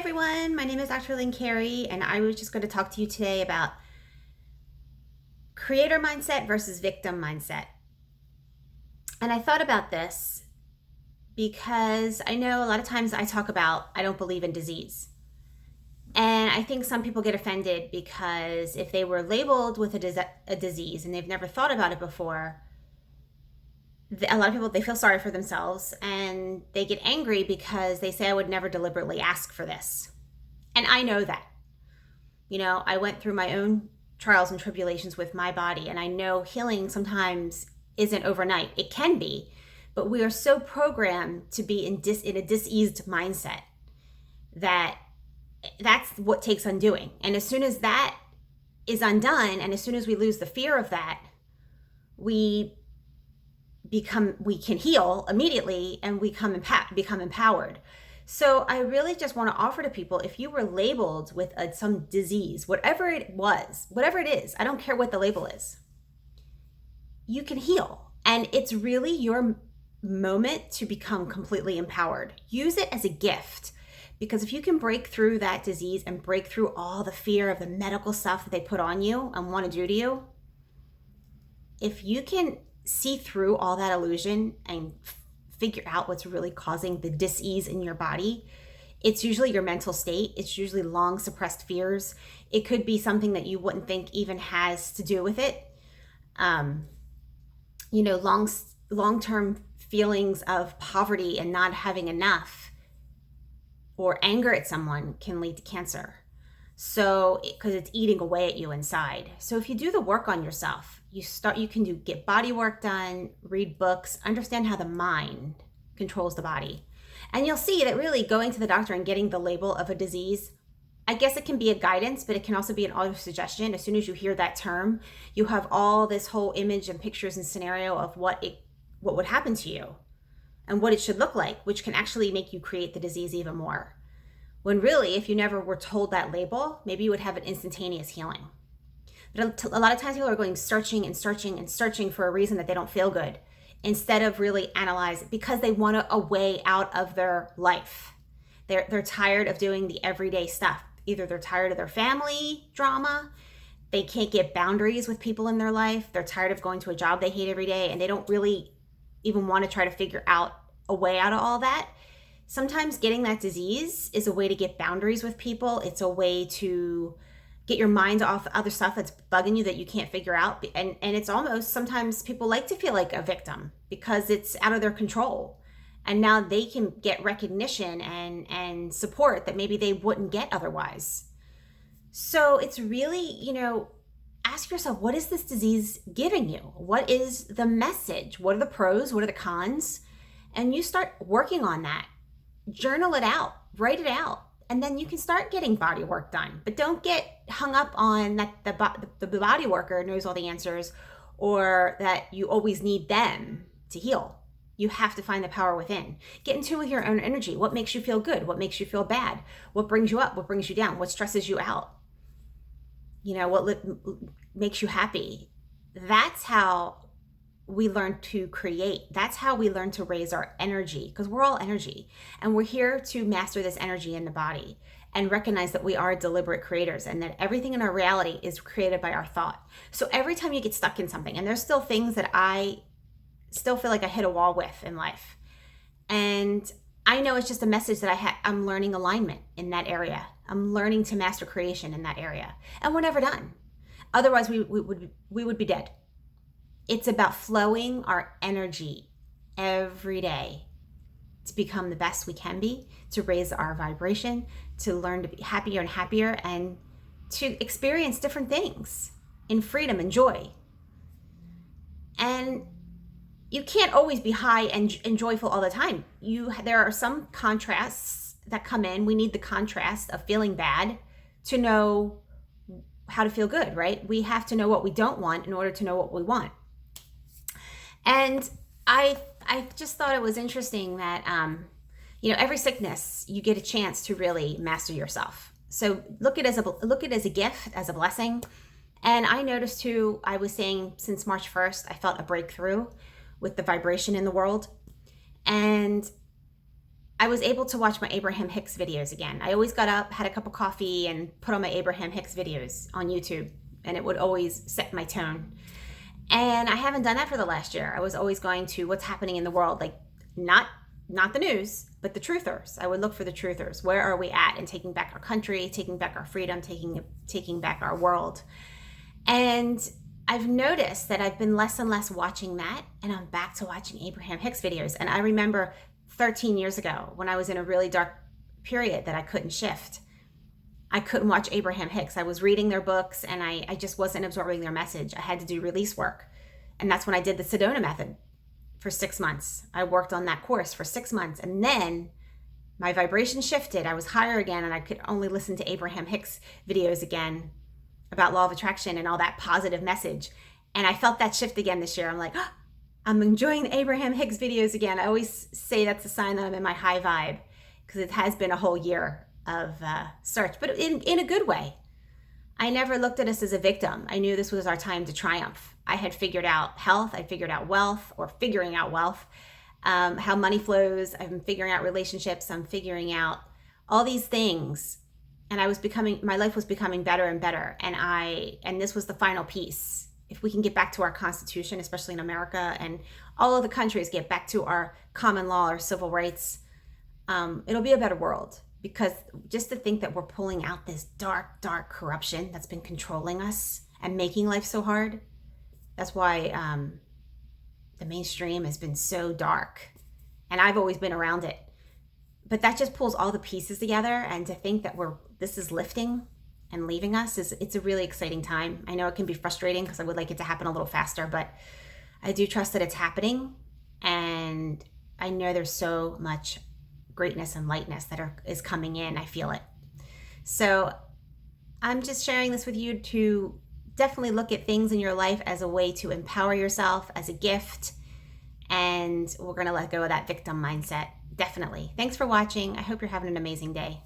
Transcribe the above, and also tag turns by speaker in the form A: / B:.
A: everyone, my name is Dr. Lynn Carey, and I was just going to talk to you today about creator mindset versus victim mindset. And I thought about this because I know a lot of times I talk about I don't believe in disease. And I think some people get offended because if they were labeled with a disease and they've never thought about it before, a lot of people, they feel sorry for themselves and they get angry because they say I would never deliberately ask for this. And I know that. I went through my own trials and tribulations with my body, and I know healing sometimes isn't overnight. It can be, but we are so programmed to be in a diseased mindset that that's what takes undoing. And as soon as that is undone, and as soon as we lose the fear of that, we can heal immediately and we become empowered. So I really just want to offer to people, if you were labeled with some disease, whatever it is, I don't care what the label is, you can heal. And it's really your moment to become completely empowered. Use it as a gift, because if you can break through that disease and break through all the fear of the medical stuff that they put on you and want to do to you, if you can see through all that illusion and figure out what's really causing the dis-ease in your body, it's usually your mental state. It's usually long suppressed fears. It could be something that you wouldn't think even has to do with it. Long-term feelings of poverty and not having enough or anger at someone can lead to cancer. So, because it's eating away at you inside. So if you do the work on yourself, you can get body work done, read books, understand how the mind controls the body. And you'll see that really going to the doctor and getting the label of a disease, I guess it can be a guidance, but it can also be an auto-suggestion. As soon as you hear that term, you have all this whole image and pictures and scenario of what would happen to you and what it should look like, which can actually make you create the disease even more. When really, if you never were told that label, maybe you would have an instantaneous healing. But a lot of times people are going searching and searching and searching for a reason that they don't feel good, instead of really analyze, because they want a way out of their life. They're tired of doing the everyday stuff. Either they're tired of their family drama, they can't get boundaries with people in their life, they're tired of going to a job they hate every day, and they don't really even want to try to figure out a way out of all that. Sometimes getting that disease is a way to get boundaries with people. It's a way to get your mind off other stuff that's bugging you that you can't figure out. And it's almost, sometimes people like to feel like a victim because it's out of their control. And now they can get recognition and support that maybe they wouldn't get otherwise. So it's really, ask yourself, what is this disease giving you? What is the message? What are the pros? What are the cons? And you start working on that. Journal it out, write it out, and then you can start getting body work done. But don't get hung up on that the body worker knows all the answers, or that you always need them to heal. You have to find the power within. Get in tune with your own energy. What makes you feel good? What makes you feel bad? What brings you up? What brings you down? What stresses you out? What makes you happy? That's how we learn to create. That's how we learn to raise our energy, because we're all energy, and we're here to master this energy in the body and recognize that we are deliberate creators and that everything in our reality is created by our thought. So every time you get stuck in something, and there's still things that I still feel like I hit a wall with in life, and I know it's just a message that I'm learning alignment in that area. I'm learning to master creation in that area, and we're never done. Otherwise we would be dead. It's about flowing our energy every day to become the best we can be, to raise our vibration, to learn to be happier and happier, and to experience different things in freedom and joy. And you can't always be high and joyful all the time. There are some contrasts that come in. We need the contrast of feeling bad to know how to feel good, right? We have to know what we don't want in order to know what we want. And I just thought it was interesting that, every sickness, you get a chance to really master yourself. So look at it as a gift, as a blessing. And I noticed too, I was saying since March 1st, I felt a breakthrough with the vibration in the world. And I was able to watch my Abraham Hicks videos again. I always got up, had a cup of coffee, and put on my Abraham Hicks videos on YouTube, and it would always set my tone. And I haven't done that for the last year. I was always going to what's happening in the world, like not the news, but the truthers. I would look for the truthers. Where are we at in taking back our country, taking back our freedom, taking back our world? And I've noticed that I've been less and less watching that, and I'm back to watching Abraham Hicks videos. And I remember 13 years ago when I was in a really dark period that I couldn't shift. I couldn't watch Abraham Hicks. I was reading their books and I just wasn't absorbing their message. I had to do release work. And that's when I did the Sedona method for 6 months. I worked on that course for 6 months. And then my vibration shifted. I was higher again and I could only listen to Abraham Hicks videos again about law of attraction and all that positive message. And I felt that shift again this year. I'm like, oh, I'm enjoying the Abraham Hicks videos again. I always say that's a sign that I'm in my high vibe because it has been a whole year of search, but in a good way. I never looked at us as a victim. I knew this was our time to triumph. I had figured out health. I figured out wealth, or figuring out wealth, how money flows. I'm figuring out relationships. I'm figuring out all these things. And my life was becoming better and better. And this was the final piece. If we can get back to our Constitution, especially in America, and all of the countries get back to our common law, our civil rights, it'll be a better world. Because just to think that we're pulling out this dark, dark corruption that's been controlling us and making life so hard, that's why the mainstream has been so dark. And I've always been around it. But that just pulls all the pieces together, and to think that this is lifting and leaving us, it's a really exciting time. I know it can be frustrating because I would like it to happen a little faster, but I do trust that it's happening, and I know there's so much greatness and lightness that is coming in. I feel it. So I'm just sharing this with you to definitely look at things in your life as a way to empower yourself, as a gift, and we're going to let go of that victim mindset. Definitely. Thanks for watching. I hope you're having an amazing day.